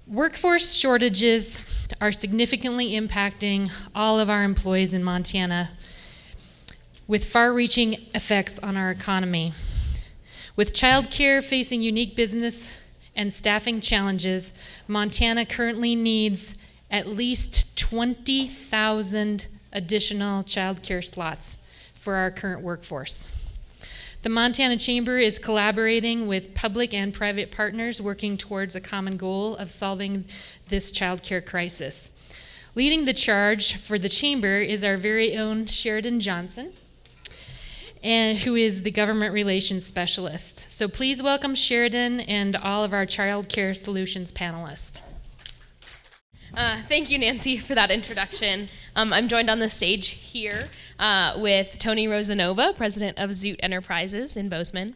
Workforce shortages are significantly impacting all of our employees in Montana, with far-reaching effects on our economy. With childcare facing unique business and staffing challenges, Montana currently needs at least 20,000 additional childcare slots for our current workforce. The Montana Chamber is collaborating with public and private partners working towards a common goal of solving this childcare crisis. Leading the charge for the Chamber is our very own Sheridan Johnson, who is the Government Relations Specialist. So please welcome Sheridan and all of our Child Care Solutions panelists. Thank you, Nancy, for that introduction. I'm joined on the stage here with Tony Rosanova, president of Zoot Enterprises in Bozeman,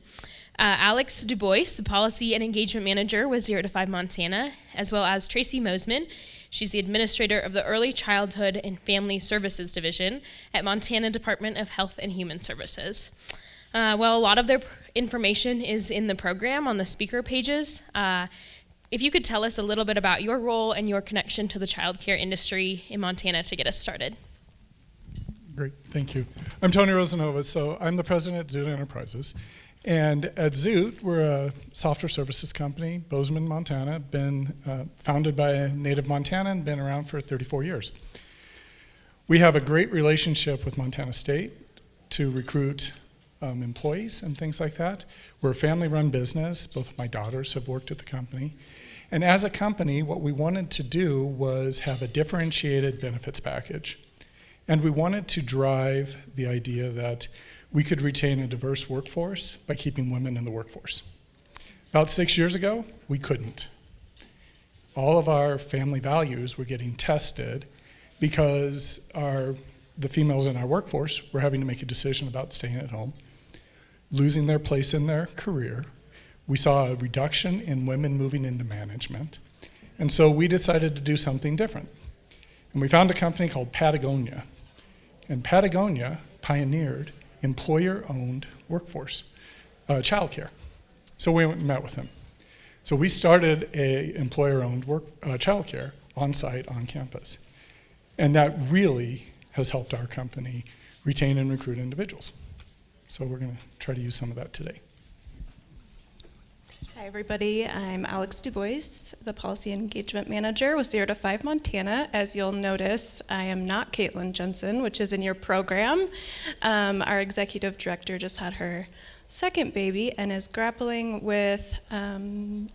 Alex DuBois, Policy and Engagement Manager with 0 to 5 Montana, as well as Tracy Mosman. She's the administrator of the Early Childhood and Family Services Division at Montana Department of Health and Human Services. Well, a lot of their information is in the program on the speaker pages. If you could tell us a little bit about your role and your connection to the childcare industry in Montana to get us started. Great, thank you. I'm Tony Rosanova, so I'm the president at Zoot Enterprises. And at Zoot, we're a software services company, Bozeman, Montana, been founded by a native Montanan, been around for 34 years. We have a great relationship with Montana State to recruit employees and things like that. We're a family-run business. Both of my daughters have worked at the company. And as a company, what we wanted to do was have a differentiated benefits package. And we wanted to drive the idea that we could retain a diverse workforce by keeping women in the workforce. About 6 years ago, we couldn't. All of our family values were getting tested because the females in our workforce were having to make a decision about staying at home, losing their place in their career. We saw a reduction in women moving into management. And so we decided to do something different. And we found a company called Patagonia. And Patagonia pioneered employer-owned workforce, childcare. So we went and met with them. So we started a employer-owned childcare on-site, on campus. And that really has helped our company retain and recruit individuals. So we're going to try to use some of that today. Hi everybody, I'm Alex DuBois, the Policy and Engagement Manager with 0 to 5 Montana. As you'll notice, I am not Caitlin Jensen, which is in your program. Our Executive Director just had her second baby and is grappling with,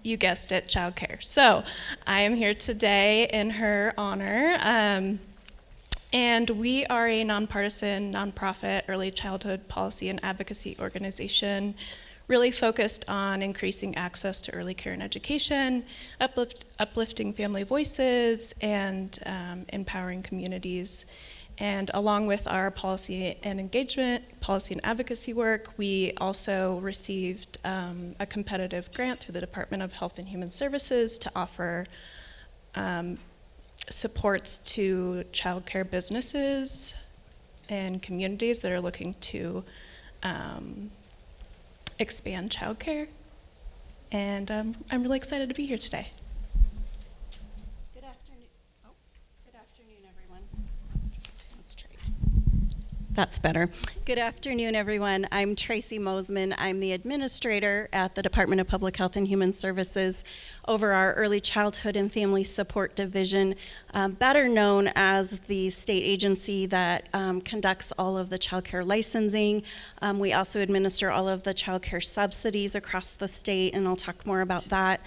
you guessed it, childcare. So I am here today in her honor. And we are a nonpartisan, nonprofit early childhood policy and advocacy organization really focused on increasing access to early care and education, uplifting family voices, and empowering communities. And along with our policy and engagement, policy and advocacy work, we also received a competitive grant through the Department of Health and Human Services to offer supports to childcare businesses and communities that are looking to expand childcare. And I'm really excited to be here today. Good afternoon. Oh, good afternoon, everyone. Let's try. That's better. Good afternoon, everyone. I'm Tracy Mosman. I'm the administrator at the Department of Public Health and Human Services over our Early Childhood and Family Support Division, better known as the state agency that conducts all of the childcare licensing. We also administer all of the childcare subsidies across the state, and I'll talk more about that.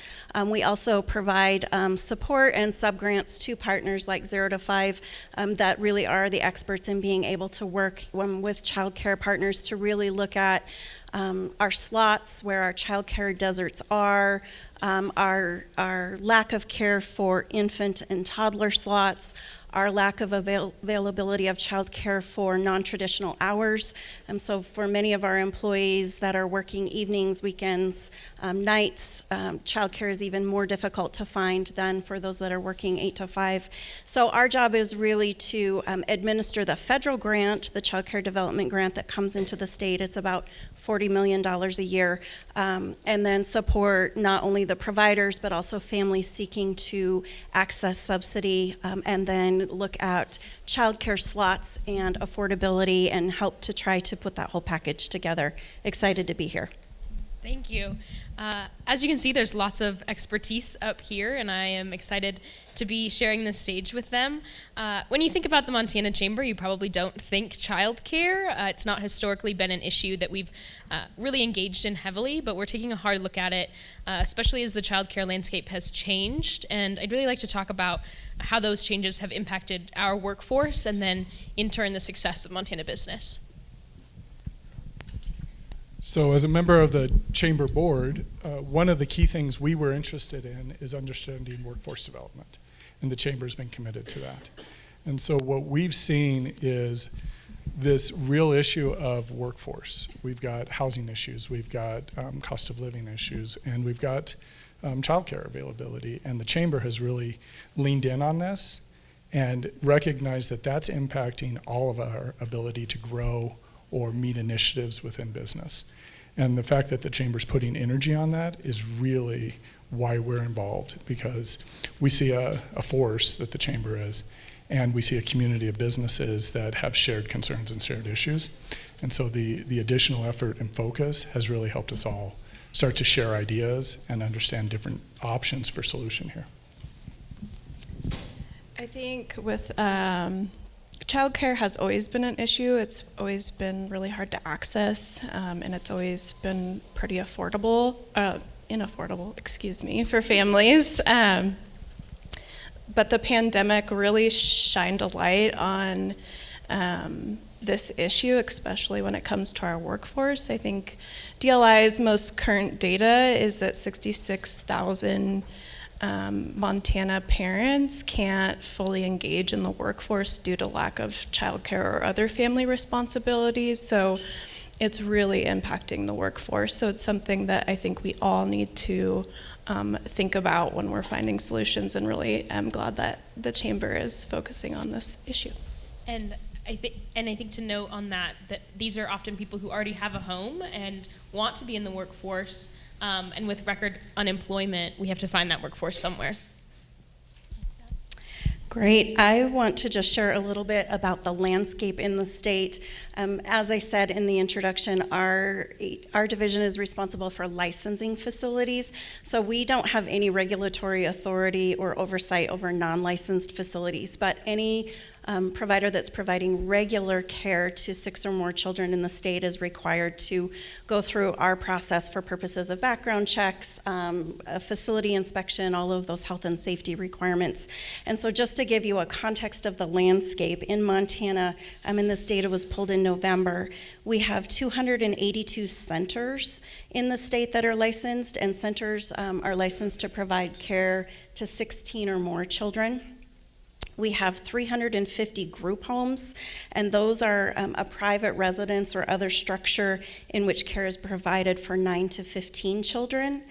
We also provide support and subgrants to partners like 0 to 5 that really are the experts in being able to work with childcare partners to really look at our slots, where our childcare deserts are, our lack of care for infant and toddler slots, our lack of availability of childcare for non-traditional hours. So for many of our employees that are working evenings, weekends, nights, childcare is even more difficult to find than for those that are working 8 to 5. So our job is really to administer the federal grant, the Child Care Development Grant that comes into the state. It's about $40 million a year, and then support not only the providers but also families seeking to access subsidy, and then look at child care slots and affordability and help to try to put that whole package together. Excited to be here. Thank you. As you can see, there's lots of expertise up here, and I am excited to be sharing this stage with them. When you think about the Montana Chamber, you probably don't think childcare. It's not historically been an issue that we've really engaged in heavily, but we're taking a hard look at it, especially as the childcare landscape has changed. And I'd really like to talk about how those changes have impacted our workforce and then, in turn, the success of Montana business. So as a member of the Chamber Board, one of the key things we were interested in is understanding workforce development, and the Chamber's been committed to that. And so what we've seen is this real issue of workforce. We've got housing issues, we've got cost of living issues, and we've got childcare availability, and the Chamber has really leaned in on this and recognized that that's impacting all of our ability to grow or meet initiatives within business. And the fact that the Chamber's putting energy on that is really why we're involved, because we see a force that the Chamber is, and we see a community of businesses that have shared concerns and shared issues. And so the additional effort and focus has really helped us all start to share ideas and understand different options for solution here. I think with childcare has always been an issue. It's always been really hard to access, and it's always been pretty inaffordable, for families. But the pandemic really shined a light on this issue, especially when it comes to our workforce. I think DLI's most current data is that 66,000 Montana parents can't fully engage in the workforce due to lack of childcare or other family responsibilities. So it's really impacting the workforce. So it's something that I think we all need to think about when we're finding solutions, and really am glad that the Chamber is focusing on this issue. And I think to note on that these are often people who already have a home and want to be in the workforce. And with record unemployment, we have to find that workforce somewhere. Great. I want to just share a little bit about the landscape in the state. As I said in the introduction, our division is responsible for licensing facilities, so we don't have any regulatory authority or oversight over non-licensed facilities, but any provider that's providing regular care to 6 or more children in the state is required to go through our process for purposes of background checks, a facility inspection, all of those health and safety requirements. And so just to give you a context of the landscape, in Montana, and this data was pulled in November, we have 282 centers in the state that are licensed, and centers are licensed to provide care to 16 or more children. We have 350 group homes, and those are a private residence or other structure in which care is provided for 9 to 15 children.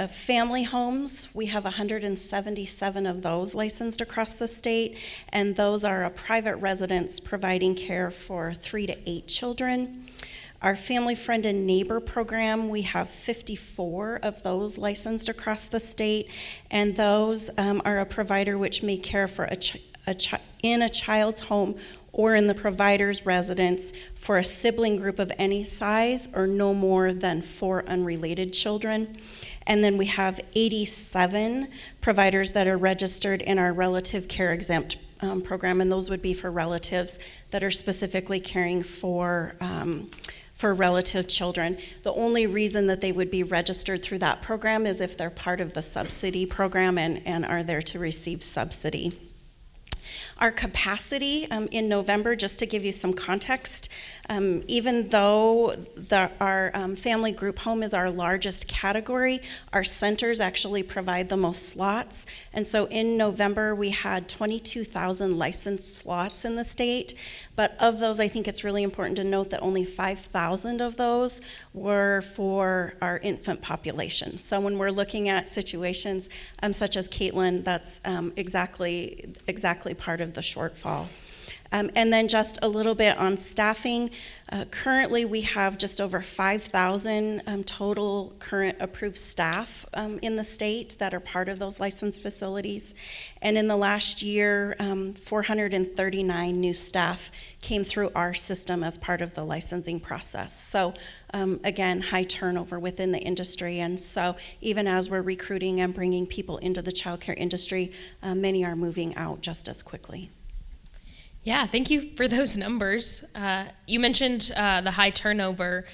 Family homes, we have 177 of those licensed across the state, and those are a private residence providing care for 3 to 8 children. Our Family Friend and Neighbor program, we have 54 of those licensed across the state, and those are a provider which may care for in a child's home or in the provider's residence for a sibling group of any size or no more than 4 unrelated children. And then we have 87 providers that are registered in our relative care exempt program, and those would be for relatives that are specifically caring for relative children. The only reason that they would be registered through that program is if they're part of the subsidy program and are there to receive subsidy. Our capacity in November, just to give you some context, even though our family group home is our largest category, our centers actually provide the most slots. And so in November, we had 22,000 licensed slots in the state. But of those, I think it's really important to note that only 5,000 of those were for our infant population. So when we're looking at situations such as Caitlin, that's exactly part of the shortfall. And then just a little bit on staffing. Currently, we have just over 5,000 total current approved staff in the state that are part of those licensed facilities. And in the last year, 439 new staff came through our system as part of the licensing process. So again, high turnover within the industry. And so even as we're recruiting and bringing people into the childcare industry, many are moving out just as quickly. Yeah, thank you for those numbers. You mentioned the high turnover.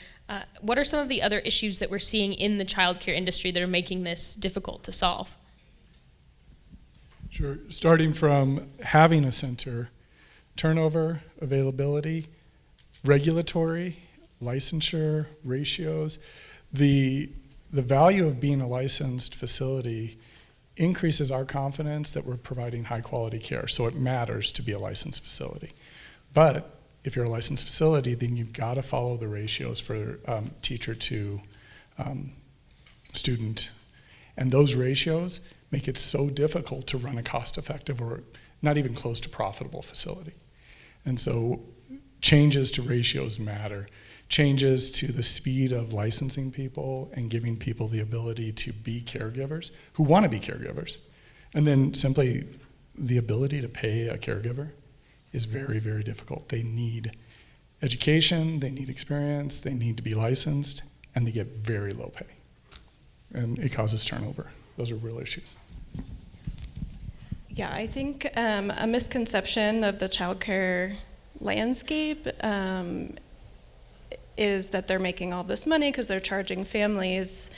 What are some of the other issues that we're seeing in the childcare industry that are making this difficult to solve? Sure. Starting from having a center, turnover, availability, regulatory, licensure, ratios. The value of being a licensed facility increases our confidence that we're providing high quality care. So it matters to be a licensed facility. But if you're a licensed facility, then you've got to follow the ratios for teacher to student. And those ratios make it so difficult to run a cost-effective or not even close to profitable facility. And so changes to ratios matter. Changes to the speed of licensing people and giving people the ability to be caregivers who want to be caregivers. And then simply the ability to pay a caregiver is very, very difficult. They need education, they need experience, they need to be licensed, and they get very low pay. And it causes turnover. Those are real issues. Yeah, I think a misconception of the childcare landscape is that they're making all this money because they're charging families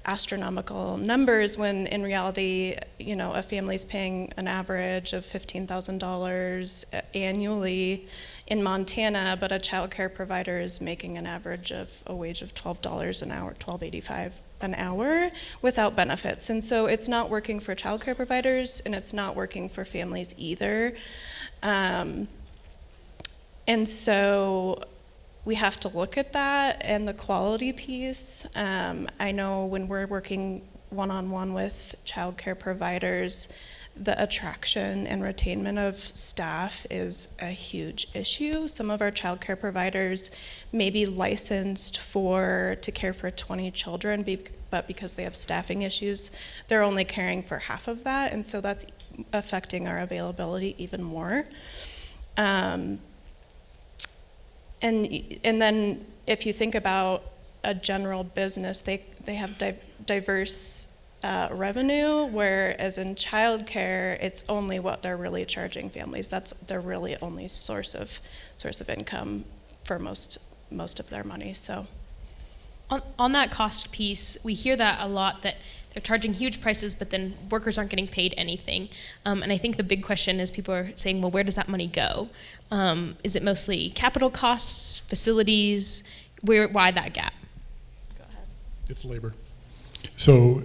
astronomical numbers, when in reality, you know, a family's paying an average of $15,000 annually in Montana, but a child care provider is making an average of a wage of $12 an hour, $12.85 an hour without benefits. And so it's not working for child care providers, and it's not working for families either. And so we have to look at that and the quality piece. I know when we're working one-on-one with child care providers, the attraction and retainment of staff is a huge issue. Some of our child care providers may be licensed to care for 20 children, but because they have staffing issues, they're only caring for half of that, and so that's affecting our availability even more. And then if you think about a general business, they have diverse revenue, whereas in childcare, it's only what they're really charging families. That's their really only source of income for most of their money. So, on that cost piece, we hear that a lot, that they're charging huge prices, but then workers aren't getting paid anything. And I think the big question is, people are saying, well, where does that money go? Is it mostly capital costs, facilities? Why that gap? Go ahead. It's labor. So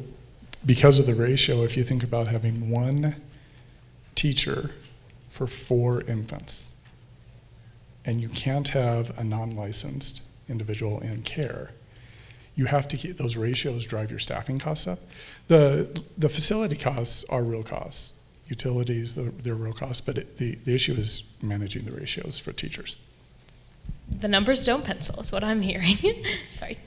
because of the ratio, if you think about having one teacher for 4 infants, and you can't have a non-licensed individual in care, you have to keep those ratios drive your staffing costs up. The facility costs are real costs. Utilities, they're real costs, but the issue is managing the ratios for teachers. The numbers don't pencil, is what I'm hearing. Sorry.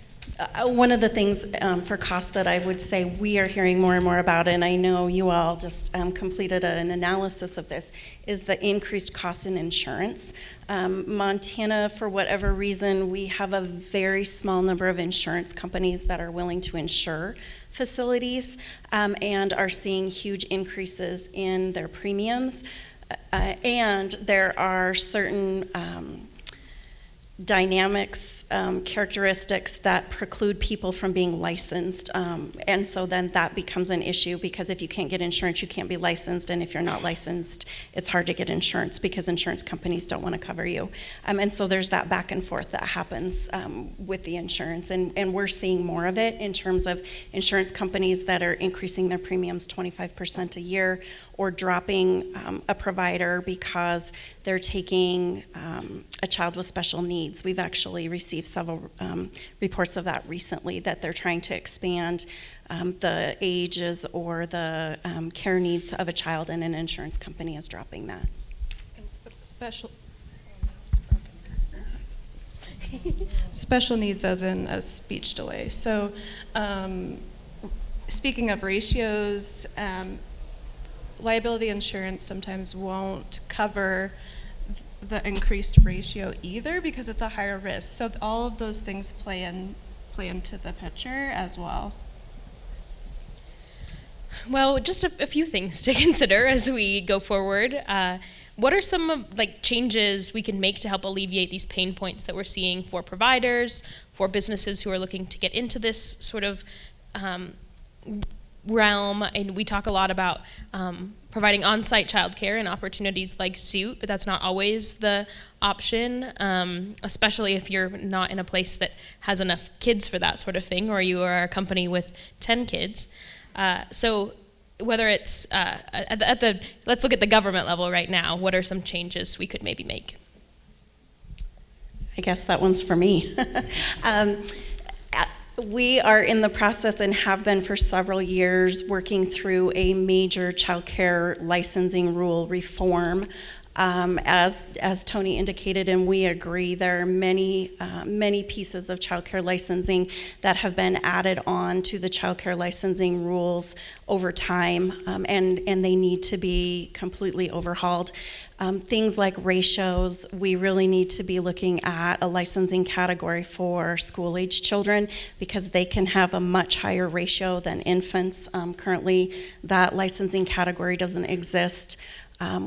One of the things for costs that I would say we are hearing more and more about, and I know you all just completed an analysis of this, is the increased cost in insurance. Montana, for whatever reason, we have a very small number of insurance companies that are willing to insure facilities and are seeing huge increases in their premiums. And there are certain dynamics, characteristics that preclude people from being licensed. And so then that becomes an issue, because if you can't get insurance, you can't be licensed. And if you're not licensed, it's hard to get insurance because insurance companies don't want to cover you. And so there's that back and forth that happens with the insurance. And we're seeing more of it in terms of insurance companies that are increasing their premiums 25% a year, or dropping a provider because they're taking a child with special needs. We've actually received several reports of that recently, that they're trying to expand the ages or the care needs of a child, and an insurance company is dropping that. And special needs as in a speech delay. So speaking of ratios, liability insurance sometimes won't cover the increased ratio either, because it's a higher risk. So all of those things play into the picture as well. Well, just a few things to consider as we go forward. What are some of changes we can make to help alleviate these pain points that we're seeing for providers, for businesses who are looking to get into this sort of realm? And we talk a lot about providing on-site childcare and opportunities like Zoot, but that's not always the option, especially if you're not in a place that has enough kids for that sort of thing, or you are a company with 10 kids. So whether it's let's look at the government level right now, what are some changes we could maybe make? I guess that one's for me. We are in the process, and have been for several years, working through a major childcare licensing rule reform. As Tony indicated, and we agree, there are many pieces of childcare licensing that have been added on to the childcare licensing rules over time, and they need to be completely overhauled. Things like ratios, we really need to be looking at a licensing category for school-age children, because they can have a much higher ratio than infants. Currently, that licensing category doesn't exist.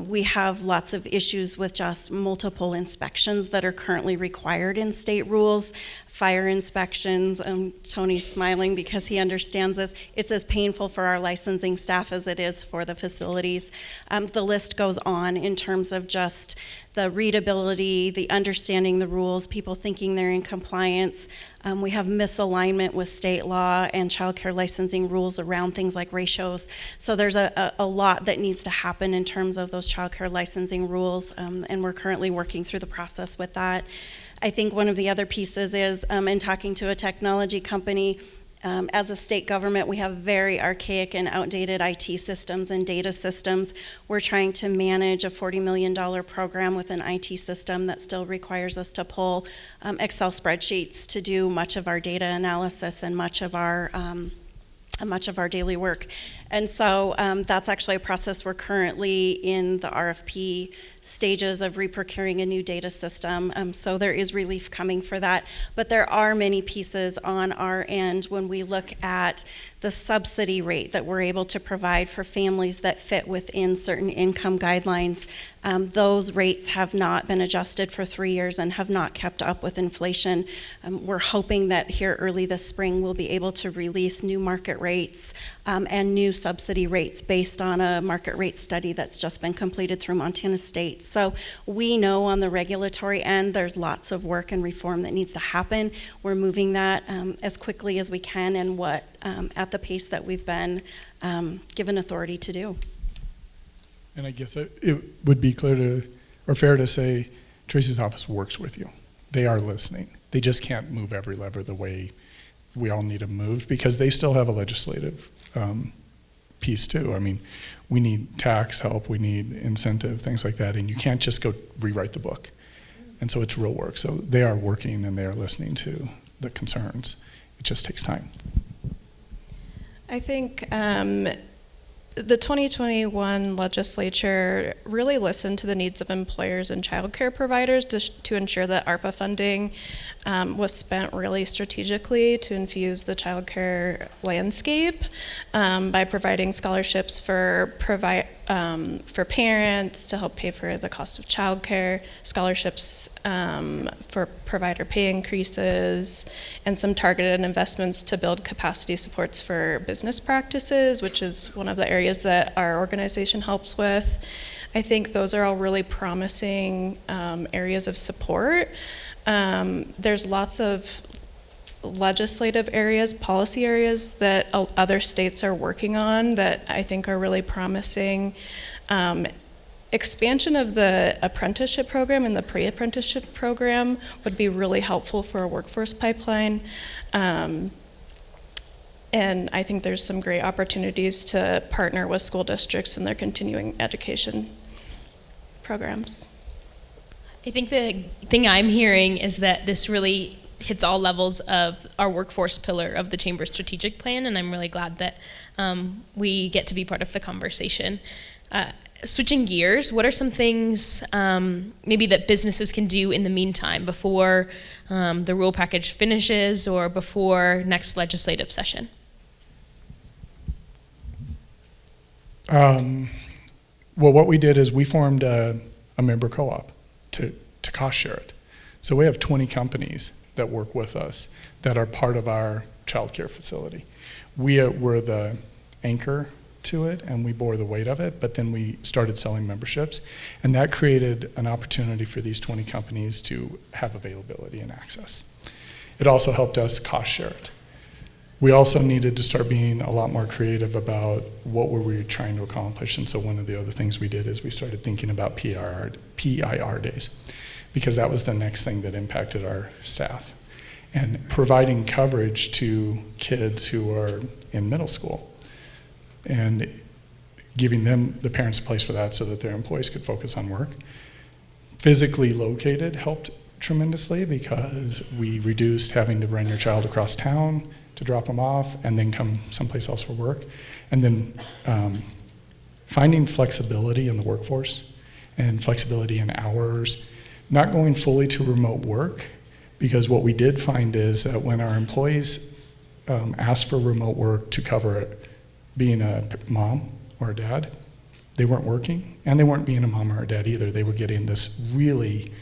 We have lots of issues with just multiple inspections that are currently required in state rules. Fire inspections, Tony's smiling because he understands this. It's as painful for our licensing staff as it is for the facilities. The list goes on in terms of just the readability, the understanding the rules, people thinking they're in compliance. We have misalignment with state law and childcare licensing rules around things like ratios. So there's a lot that needs to happen in terms of those childcare licensing rules, and we're currently working through the process with that. I think one of the other pieces is, in talking to a technology company, as a state government, we have very archaic and outdated IT systems and data systems. We're trying to manage a $40 million program with an IT system that still requires us to pull Excel spreadsheets to do much of our data analysis and much of our daily work. And so that's actually a process. We're currently in the RFP stages of reprocuring a new data system. So there is relief coming for that. But there are many pieces on our end when we look at the subsidy rate that we're able to provide for families that fit within certain income guidelines. Those rates have not been adjusted for 3 years and have not kept up with inflation. We're hoping that here early this spring we'll be able to release new market rates and new subsidy rates based on a market rate study that's just been completed through Montana State. So we know on the regulatory end there's lots of work and reform that needs to happen. We're moving that as quickly as we can, and at the pace that we've been given authority to do. And I guess it would be fair to say Tracy's office works with you. They are listening. They just can't move every lever the way we all need them moved, because they still have a legislative piece too. I mean, we need tax help, we need incentive, things like that, and you can't just go rewrite the book. And so it's real work. So they are working and they are listening to the concerns. It just takes time. I think the 2021 legislature really listened to the needs of employers and childcare providers to ensure that ARPA funding was spent really strategically to infuse the childcare landscape by providing scholarships for parents to help pay for the cost of childcare, scholarships for provider pay increases, and some targeted investments to build capacity supports for business practices, which is one of the areas that our organization helps with. I think those are all really promising areas of support. There's lots of legislative areas, policy areas that other states are working on that I think are really promising. Expansion of the apprenticeship program and the pre-apprenticeship program would be really helpful for a workforce pipeline. And I think there's some great opportunities to partner with school districts in their continuing education programs. I think the thing I'm hearing is that this really hits all levels of our workforce pillar of the Chamber's strategic plan, and I'm really glad that we get to be part of the conversation. Switching gears, what are some things maybe that businesses can do in the meantime before the rule package finishes or before next legislative session? Well, what we did is we formed a member co-op to cost share it. So we have 20 companies that work with us that are part of our childcare facility. We were the anchor to it, and we bore the weight of it, but then we started selling memberships, and that created an opportunity for these 20 companies to have availability and access. It also helped us cost share it. We also needed to start being a lot more creative about what were we trying to accomplish, and so one of the other things we did is we started thinking about PIR days, because that was the next thing that impacted our staff. And providing coverage to kids who are in middle school and giving them, the parents, a place for that so that their employees could focus on work. Physically located helped tremendously because we reduced having to run your child across town to drop them off and then come someplace else for work. And then finding flexibility in the workforce and flexibility in hours, not going fully to remote work, because what we did find is that when our employees asked for remote work to cover being a mom or a dad, they weren't working, and they weren't being a mom or a dad either. They were getting this really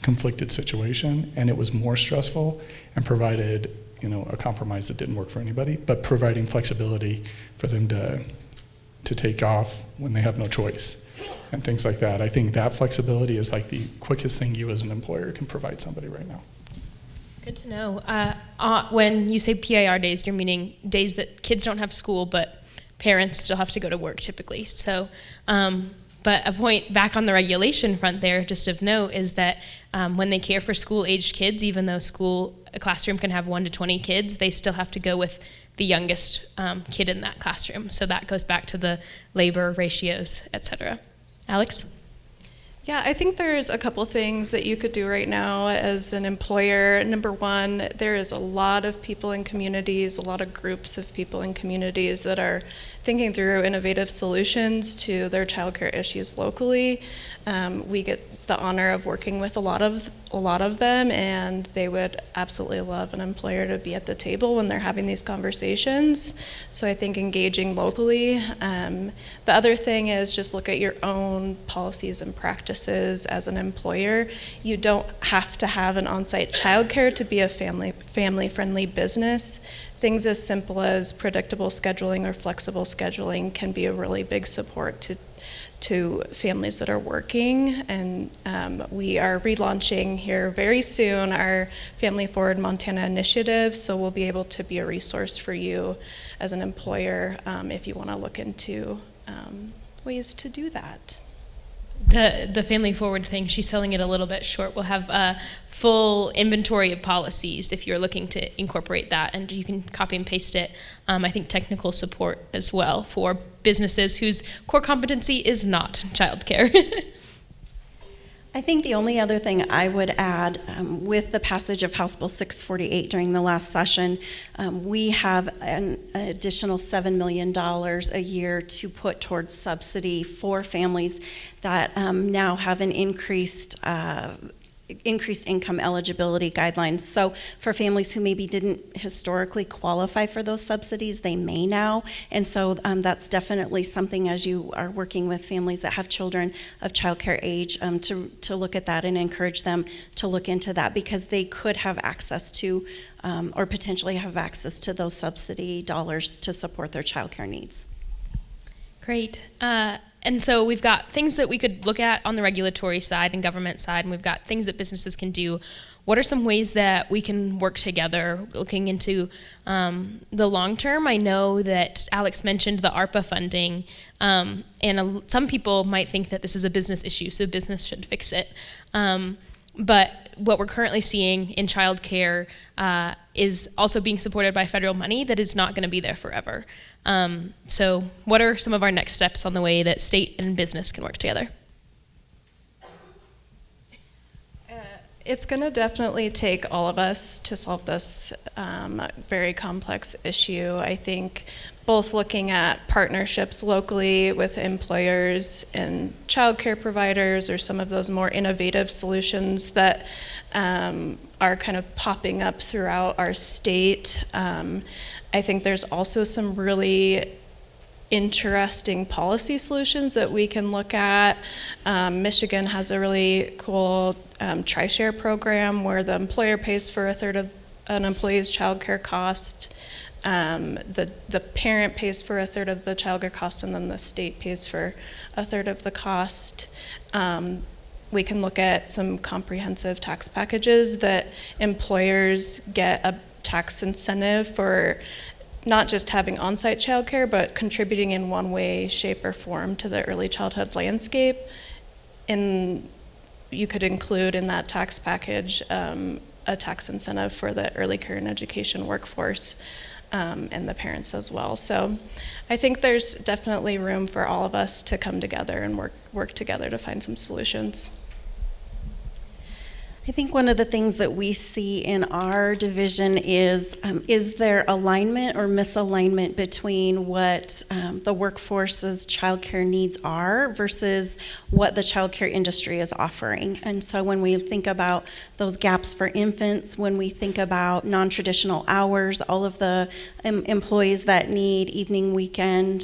conflicted situation, and it was more stressful and provided, a compromise that didn't work for anybody, but providing flexibility for them to take off when they have no choice and things like that. I think that flexibility is like the quickest thing you as an employer can provide somebody right now. Good to know. When you say PIR days, you're meaning days that kids don't have school, but parents still have to go to work typically. So, but a point back on the regulation front there, just of note, is that when they care for school-aged kids, even though a classroom can have 1 to 20 kids, they still have to go with the youngest kid in that classroom. So that goes back to the labor ratios, et cetera. Alex? Yeah, I think there's a couple things that you could do right now as an employer. Number one, there is a lot of people in communities, a lot of groups of people in communities that are thinking through innovative solutions to their childcare issues locally. We get the honor of working with a lot of them, and they would absolutely love an employer to be at the table when they're having these conversations. So I think engaging locally. The other thing is just look at your own policies and practices as an employer. You don't have to have an on-site childcare to be a family-friendly business. Things as simple as predictable scheduling or flexible scheduling can be a really big support to families that are working. And we are relaunching here very soon our Family Forward Montana initiative, so we'll be able to be a resource for you as an employer if you want to look into ways to do that. The Family Forward thing, she's selling it a little bit short. We'll have a full inventory of policies if you're looking to incorporate that, and you can copy and paste it. I think technical support as well for businesses whose core competency is not childcare. I think the only other thing I would add, with the passage of House Bill 648 during the last session, we have an additional $7 million a year to put towards subsidy for families that now have an increased income eligibility guidelines. So for families who maybe didn't historically qualify for those subsidies, they may now. And so that's definitely something, as you are working with families that have children of childcare age, to look at that and encourage them to look into that, because they could have access to or potentially have access to those subsidy dollars to support their childcare needs. Great. And so we've got things that we could look at on the regulatory side and government side, and we've got things that businesses can do. What are some ways that we can work together looking into the long term? I know that Alex mentioned the ARPA funding, and some people might think that this is a business issue, so business should fix it. But what we're currently seeing in childcare is also being supported by federal money that is not going to be there forever. So what are some of our next steps on the way that state and business can work together? It's going to definitely take all of us to solve this very complex issue. I think both looking at partnerships locally with employers and childcare providers, or some of those more innovative solutions that are kind of popping up throughout our state. I think there's also some really interesting policy solutions that we can look at. Michigan has a really cool tri-share program where the employer pays for a third of an employee's childcare cost. The parent pays for a third of the childcare cost, and then the state pays for a third of the cost. We can look at some comprehensive tax packages that employers get a tax incentive for not just having on-site childcare, but contributing in one way, shape, or form to the early childhood landscape. And you could include in that tax package a tax incentive for the early care and education workforce and the parents as well. So I think there's definitely room for all of us to come together and work together to find some solutions. I think one of the things that we see in our division is there alignment or misalignment between what the workforce's childcare needs are versus what the childcare industry is offering. And so when we think about those gaps for infants, when we think about non-traditional hours, all of the employees that need evening, weekend,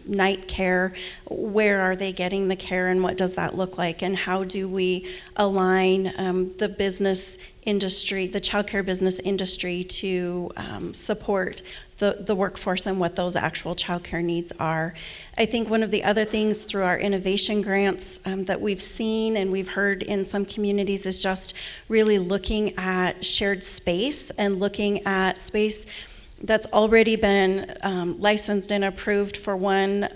night care, where are they getting the care, and what does that look like, and how do we align the business industry, the childcare business industry, to support the workforce and what those actual childcare needs are. I think one of the other things through our innovation grants that we've seen and we've heard in some communities is just really looking at shared space and looking at space that's already been licensed and approved for one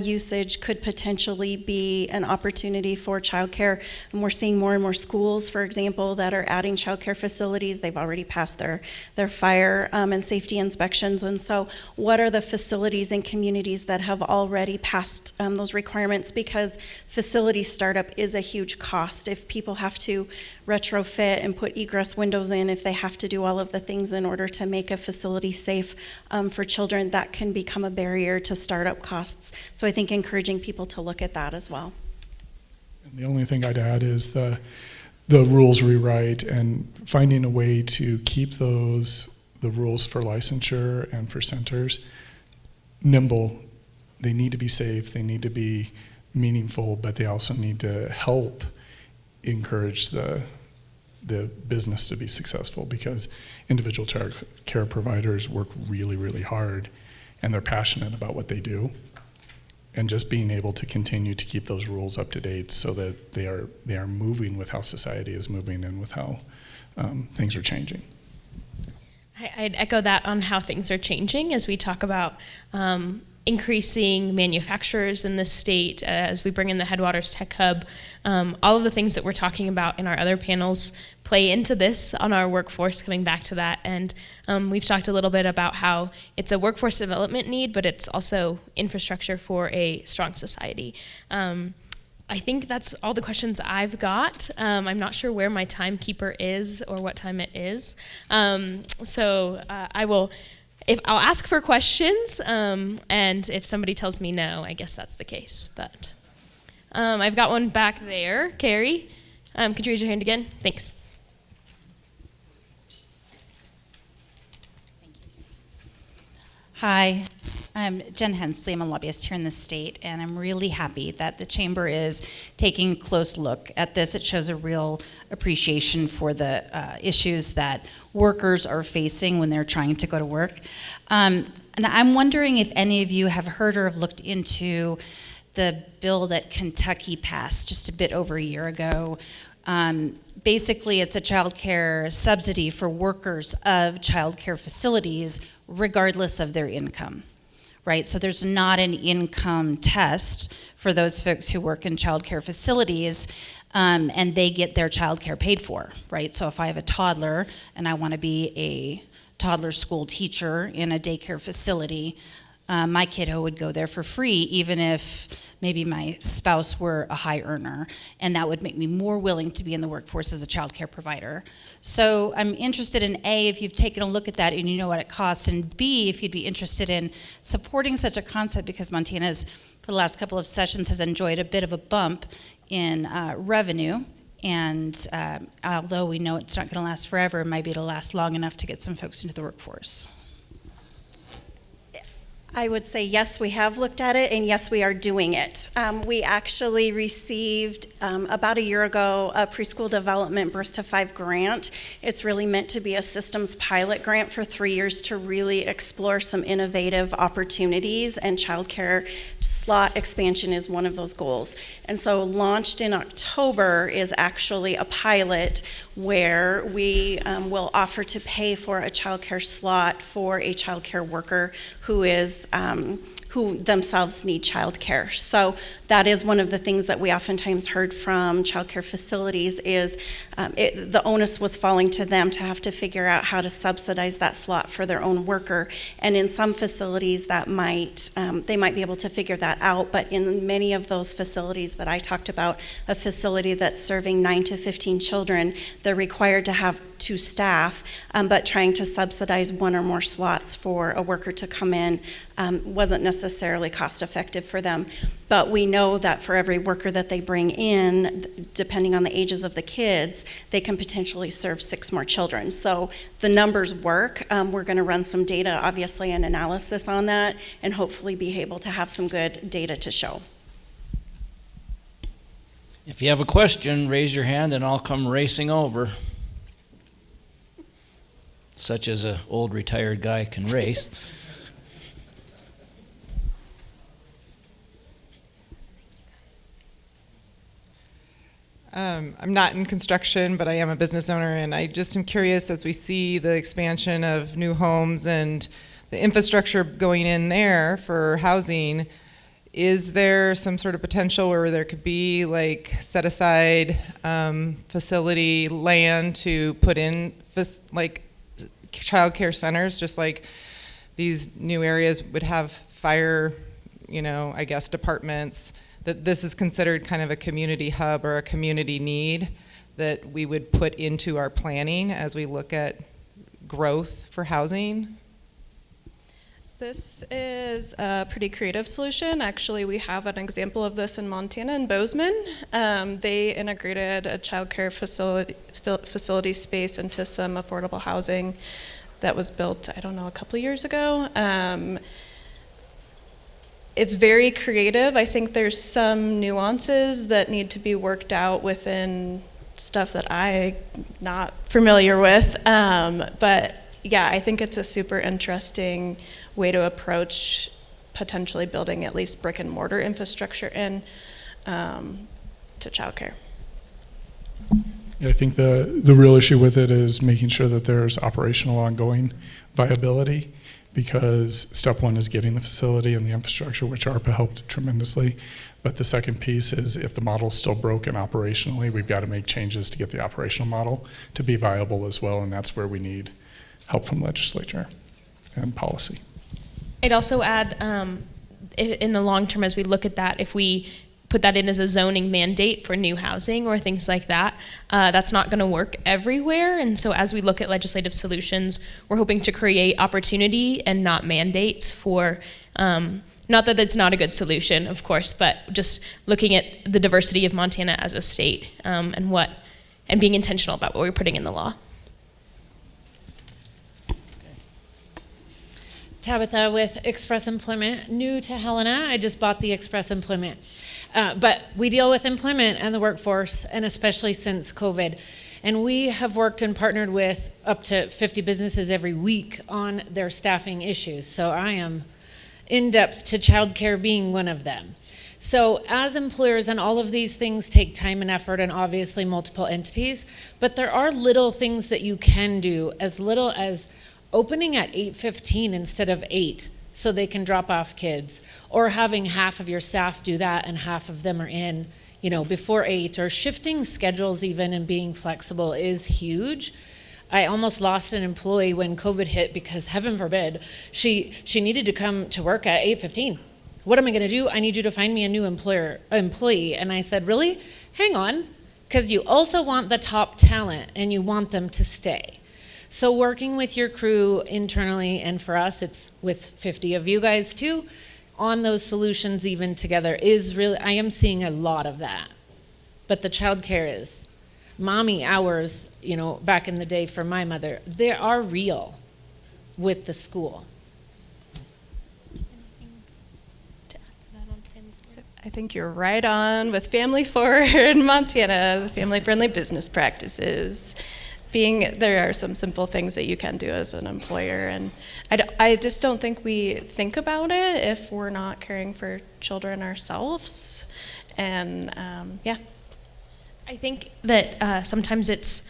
usage could potentially be an opportunity for childcare. And we're seeing more and more schools, for example, that are adding childcare facilities. They've already passed their fire and safety inspections. And so what are the facilities and communities that have already passed those requirements? Because facility startup is a huge cost. If people have to retrofit and put egress windows in, if they have to do all of the things in order to make a facility safe for children, that can become a barrier to startup costs. So I think encouraging people to look at that as well. And the only thing I'd add is the rules rewrite and finding a way to keep the rules for licensure and for centers nimble. They need to be safe, they need to be meaningful, but they also need to help encourage the business to be successful, because individual child care providers work really, really hard, and they're passionate about what they do. And just being able to continue to keep those rules up to date so that they are moving with how society is moving and with how things are changing. I'd echo that on how things are changing as we talk about increasing manufacturers in the state, as we bring in the Headwaters Tech Hub. All of the things that we're talking about in our other panels play into this on our workforce, coming back to that. And we've talked a little bit about how it's a workforce development need, but it's also infrastructure for a strong society. I think that's all the questions I've got. I'm not sure where my timekeeper is or what time it is. So I'll ask for questions, and if somebody tells me no, I guess that's the case. But I've got one back there. Carrie, could you raise your hand again? Thanks. Hi, I'm Jen Hensley. I'm a lobbyist here in the state, and I'm really happy that the Chamber is taking a close look at this. It shows a real appreciation for the issues that workers are facing when they're trying to go to work. And I'm wondering if any of you have heard or have looked into the bill that Kentucky passed just a bit over a year ago. Basically, it's a child care subsidy for workers of child care facilities regardless of their income, right? So there's not an income test for those folks who work in child care facilities, and they get their child care paid for, right? So if I have a toddler and I want to be a toddler school teacher in a daycare facility, my kiddo would go there for free, even if maybe my spouse were a high earner, and that would make me more willing to be in the workforce as a child care provider. So I'm interested in A, if you've taken a look at that and you know what it costs, and B, if you'd be interested in supporting such a concept, because Montana's, for the last couple of sessions, has enjoyed a bit of a bump in revenue. And although we know it's not going to last forever, maybe it'll last long enough to get some folks into the workforce. I would say yes, we have looked at it, and yes, we are doing it. We actually received about a year ago a preschool development Birth to 5 grant. It's really meant to be a systems pilot grant for 3 years to really explore some innovative opportunities, and childcare slot expansion is one of those goals. And so launched in October is actually a pilot where we will offer to pay for a childcare slot for a childcare worker who themselves need childcare. So that is one of the things that we oftentimes heard from childcare facilities is the onus was falling to them to have to figure out how to subsidize that slot for their own worker. And in some facilities that they might be able to figure that out, but in many of those facilities that I talked about, a facility that's serving 9 to 15 children, they're required to have 2 staff, but trying to subsidize 1 or more slots for a worker to come in wasn't necessarily cost effective for them. But we know that for every worker that they bring in, depending on the ages of the kids, they can potentially serve 6 more children. So the numbers work. We're going to run some data, obviously, and analysis on that, and hopefully be able to have some good data to show. If you have a question, raise your hand and I'll come racing over. Such as an old retired guy can race. I'm not in construction, but I am a business owner, and I just am curious as we see the expansion of new homes and the infrastructure going in there for housing, is there some sort of potential where there could be like set aside facility land to put in like child care centers, just like these new areas would have fire, I guess departments, that this is considered kind of a community hub or a community need that we would put into our planning as we look at growth for housing? This is a pretty creative solution. Actually, we have an example of this in Montana in Bozeman. They integrated a childcare facility space into some affordable housing that was built, I don't know, a couple years ago. It's very creative. I think there's some nuances that need to be worked out within stuff that I'm not familiar with. But yeah, I think it's a super interesting way to approach potentially building at least brick and mortar infrastructure in to childcare. Yeah, I think the real issue with it is making sure that there's operational ongoing viability, because step one is getting the facility and the infrastructure, which ARPA helped tremendously. But the second piece is if the model's still broken operationally, we've got to make changes to get the operational model to be viable as well, and that's where we need help from legislature and policy. I'd also add, in the long term, as we look at that, if we put that in as a zoning mandate for new housing or things like that. That's not going to work everywhere, and so as we look at legislative solutions, we're hoping to create opportunity and not mandates for, not that it's not a good solution, of course, but just looking at the diversity of Montana as a state, and being intentional about what we're putting in the law. Tabitha with Express Employment, new to Helena. I just bought the Express Employment. But we deal with employment and the workforce, and especially since COVID. And we have worked and partnered with up to 50 businesses every week on their staffing issues. So I am in depth to childcare being one of them. So as employers, and all of these things take time and effort and obviously multiple entities, but there are little things that you can do, as little as opening at 8:15 instead of 8 so they can drop off kids, or having half of your staff do that and half of them are in, before 8, or shifting schedules even and being flexible is huge. I almost lost an employee when COVID hit because, heaven forbid, she needed to come to work at 8:15. What am I going to do? I need you to find me a new employee. And I said, really? Hang on, because you also want the top talent and you want them to stay. So working with your crew internally, and for us, it's with 50 of you guys too, on those solutions even together is really, I am seeing a lot of that. But the childcare is, mommy hours, back in the day for my mother, they are real with the school. I think you're right on with Family Forward Montana, the family-friendly business practices. There are some simple things that you can do as an employer, and I just don't think we think about it if we're not caring for children ourselves, and yeah. I think that sometimes it's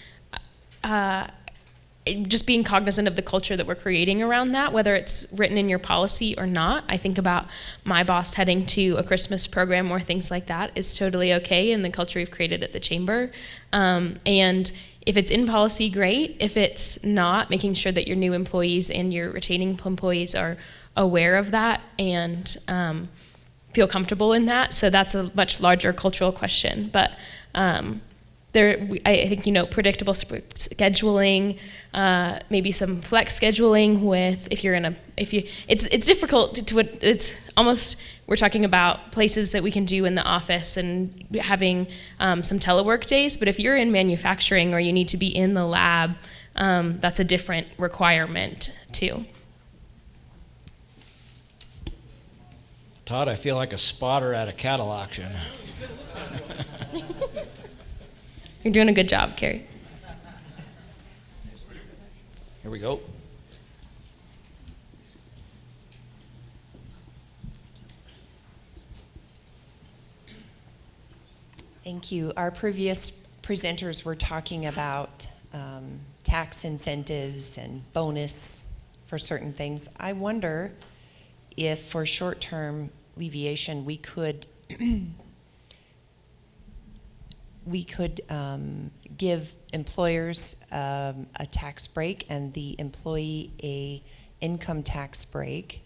just being cognizant of the culture that we're creating around that, whether it's written in your policy or not. I think about my boss heading to a Christmas program or things like that is totally okay in the culture we've created at the chamber, and if it's in policy, great. If it's not, making sure that your new employees and your retaining employees are aware of that and feel comfortable in that. So that's a much larger cultural question. But I think, predictable scheduling, maybe some flex scheduling with, it's difficult it's almost, we're talking about places that we can do in the office and having some telework days, but if you're in manufacturing or you need to be in the lab, that's a different requirement too. Todd, I feel like a spotter at a cattle auction. You're doing a good job, Carrie. Here we go. Thank you. Our previous presenters were talking about tax incentives and bonus for certain things. I wonder if for short-term alleviation we could give employers a tax break and the employee a income tax break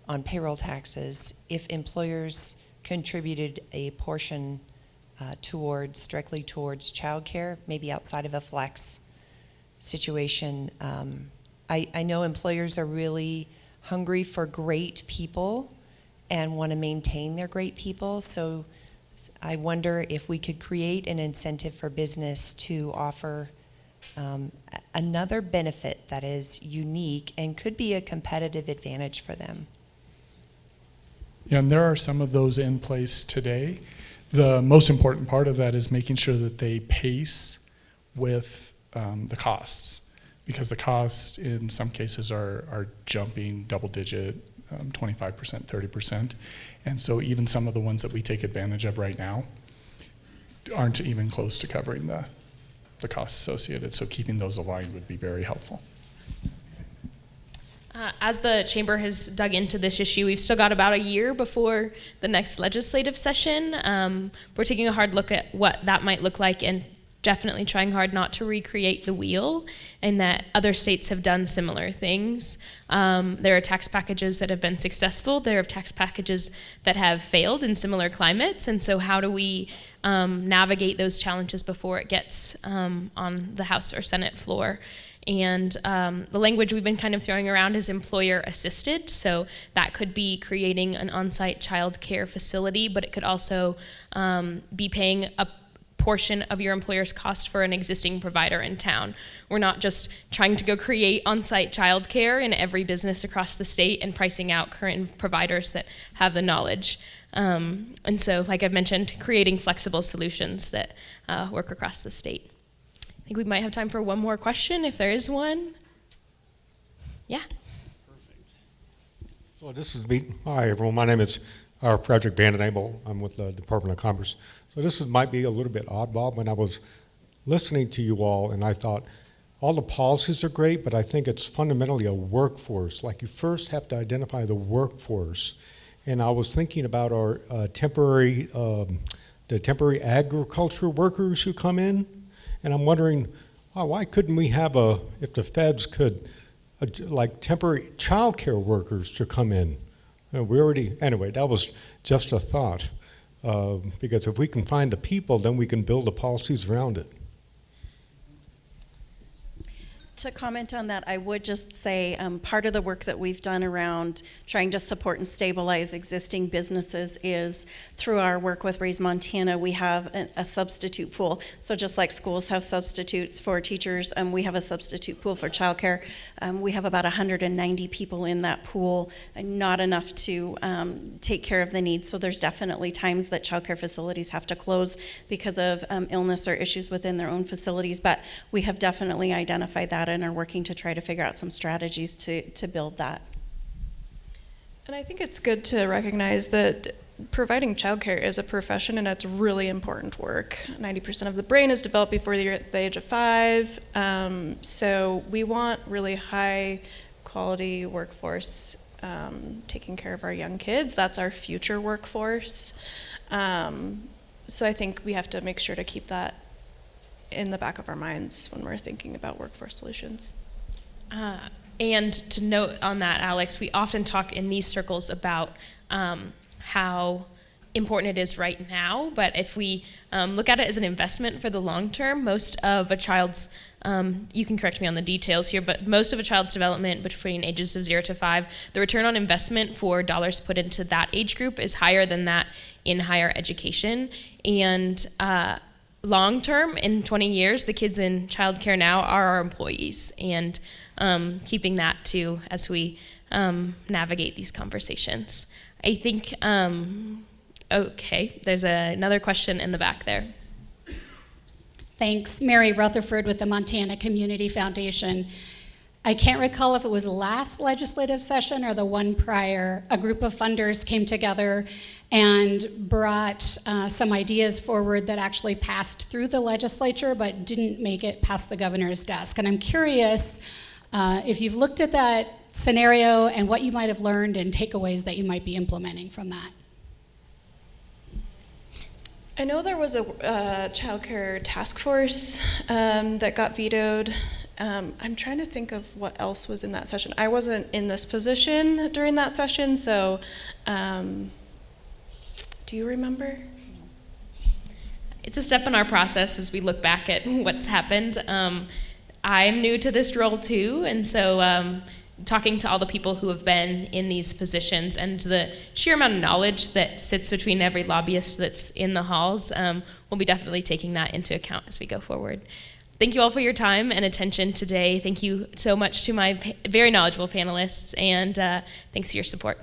on payroll taxes if employers contributed a portion directly towards childcare, maybe outside of a flex situation. I know employers are really hungry for great people and want to maintain their great people, so I wonder if we could create an incentive for business to offer another benefit that is unique and could be a competitive advantage for them. Yeah, and there are some of those in place today. The most important part of that is making sure that they pace with the costs, because the costs in some cases are jumping double digit, 25%, 30%. And so even some of the ones that we take advantage of right now aren't even close to covering the costs associated. So keeping those aligned would be very helpful. As the chamber has dug into this issue, we've still got about a year before the next legislative session. We're taking a hard look at what that might look like and definitely trying hard not to recreate the wheel, and that other states have done similar things. There are tax packages that have been successful. There are tax packages that have failed in similar climates, and so how do we navigate those challenges before it gets on the House or Senate floor? And the language we've been kind of throwing around is employer assisted, so that could be creating an on-site child care facility, but it could also be paying a portion of your employer's cost for an existing provider in town. We're not just trying to go create on-site child care in every business across the state and pricing out current providers that have the knowledge. And so, like I've mentioned, creating flexible solutions that work across the state. I think we might have time for one more question, if there is one. Yeah. Perfect. So this is me. Hi, everyone. My name is Frederick Vandenabel. I'm with the Department of Commerce. So might be a little bit oddball, but I was listening to you all, and I thought all the policies are great, but I think it's fundamentally a workforce. Like, you first have to identify the workforce. And I was thinking about our temporary agriculture workers who come in, and I'm wondering, why couldn't we have if the feds could, like temporary childcare workers to come in? Anyway, that was just a thought. Because if we can find the people, then we can build the policies around it. To comment on that, I would just say part of the work that we've done around trying to support and stabilize existing businesses is through our work with Raise Montana. We have a substitute pool. So just like schools have substitutes for teachers, we have a substitute pool for childcare. We have about 190 people in that pool, and not enough to take care of the needs. So there's definitely times that childcare facilities have to close because of illness or issues within their own facilities. But we have definitely identified that and are working to try to figure out some strategies to build that. And I think it's good to recognize that providing childcare is a profession, and it's really important work. 90% of the brain is developed before the age of 5, so we want really high quality workforce taking care of our young kids. That's our future workforce. So I think we have to make sure to keep that in the back of our minds when we're thinking about workforce solutions. And to note on that, Alex, we often talk in these circles about how important it is right now, but if we look at it as an investment for the long term, most of a child's, you can correct me on the details here, but most of a child's development between ages of 0 to 5, the return on investment for dollars put into that age group is higher than that in higher education. And long term, in 20 years, the kids in childcare now are our employees, and keeping that too as we navigate these conversations. I think, okay, there's another question in the back there. Thanks. Mary Rutherford with the Montana Community Foundation. I can't recall if it was last legislative session or the one prior, a group of funders came together and brought some ideas forward that actually passed through the legislature but didn't make it past the governor's desk. And I'm curious if you've looked at that scenario and what you might have learned and takeaways that you might be implementing from that. I know there was a childcare task force that got vetoed. I'm trying to think of what else was in that session. I wasn't in this position during that session, so do you remember? It's a step in our process as we look back at what's happened. I'm new to this role too, and so talking to all the people who have been in these positions and the sheer amount of knowledge that sits between every lobbyist that's in the halls, we'll be definitely taking that into account as we go forward. Thank you all for your time and attention today. Thank you so much to my very knowledgeable panelists, and thanks for your support.